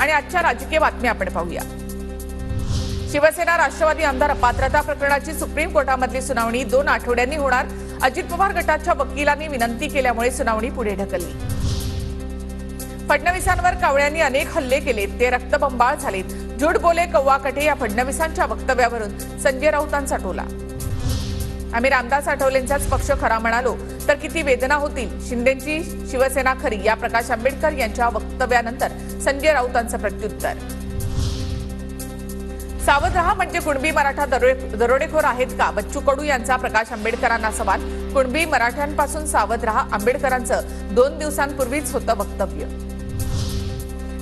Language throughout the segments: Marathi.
आणि आजच्या राजकीय बातम्या आपण पाहूया। शिवसेना राष्ट्रवादी आमदार अपात्रता प्रकरणाची सुप्रीम कोर्टामधली सुनावणी 2 आठवड्यांनी होणार। अजित पवार गटाच्या वकिलांनी विनंती केल्यामुळे सुनावणी पुढे ढकलली। फडणवीसांवर कावळ्यांनी अनेक हल्ले केलेत, ते रक्तबंबाळ झालेत। झूट बोले कौवा कटे या फडणवीसांच्या वक्तव्यावरून संजय राऊतांचा टोला। आम्ही रामदास आठवलेंचाच पक्ष खरा म्हणालो तर किती वेदना होतील, शिंदेंची शिवसेना खरी या प्रकाश आंबेडकर यांच्या वक्तव्यानंतर संजय राऊतांचं प्रत्युत्तर। सावध रहा म्हणजे कुणबी मराठा दरोडेखोर आहेत का? बच्चू कडू यांचा प्रकाश आंबेडकरांना सवाल। कुणबी मराठ्यांपासून सावध रहा, आंबेडकरांचं 2 दिवसांपूर्वीच होतं वक्तव्य।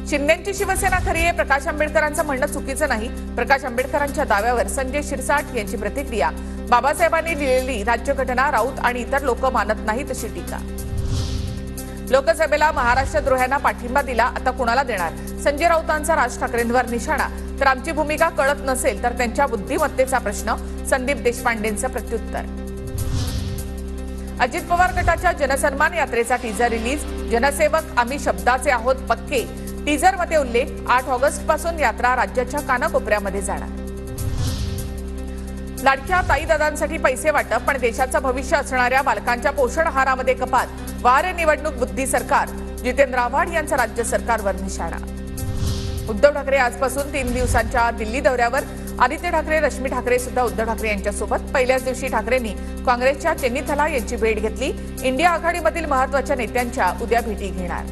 शिंदेंची शिवसेना खरी आहे, प्रकाश आंबेडकरांचं म्हणणं चुकीचं नाही। प्रकाश आंबेडकरांच्या दाव्यावर संजय शिरसाट यांची प्रतिक्रिया। बाबासाहेबांनी लिहिलेली राज्यघटना राऊत आणि इतर लोक मानत नाहीत अशी टीका। लोकसभेला महाराष्ट्रद्रोह्यांना पाठिंबा दिला, आता कुणाला देणार? संजय राऊतांचा राज ठाकरेंवर निशाणा। तर आमची भूमिका कळत नसेल तर त्यांच्या बुद्धिमत्तेचा प्रश्न, संदीप देशपांडेंचं प्रत्युत्तर। अजित पवार गटाच्या जनसन्मान यात्रेचा टीजर रिलीज। जनसेवक आम्ही शब्दाचे आहोत पक्के, टीजरमध्ये उल्लेख। 8 ऑगस्ट पासून यात्रा राज्याच्या कानाकोपऱ्यामध्ये जाणार। लाडक्या ताईदादांसाठी पैसे वाटप, पण देशाचं भविष्य असणाऱ्या बालकांच्या पोषण आहारामध्ये कपात। वार निवडणूक बुद्धी सरकार, जितेंद्र आव्हाड यांचा राज्य सरकारवर निशाणा। उद्धव ठाकरे आजपासून 3 दिवसांच्या दिल्ली दौऱ्यावर। आदित्य ठाकरे, रश्मी ठाकरे सुद्धा उद्धव ठाकरे यांच्यासोबत। पहिल्याच दिवशी ठाकरेंनी काँग्रेसच्या चेन्नीथला यांची भेट घेतली। इंडिया आघाडीमधील महत्त्वाच्या नेत्यांच्या उद्या भेटी घेणार।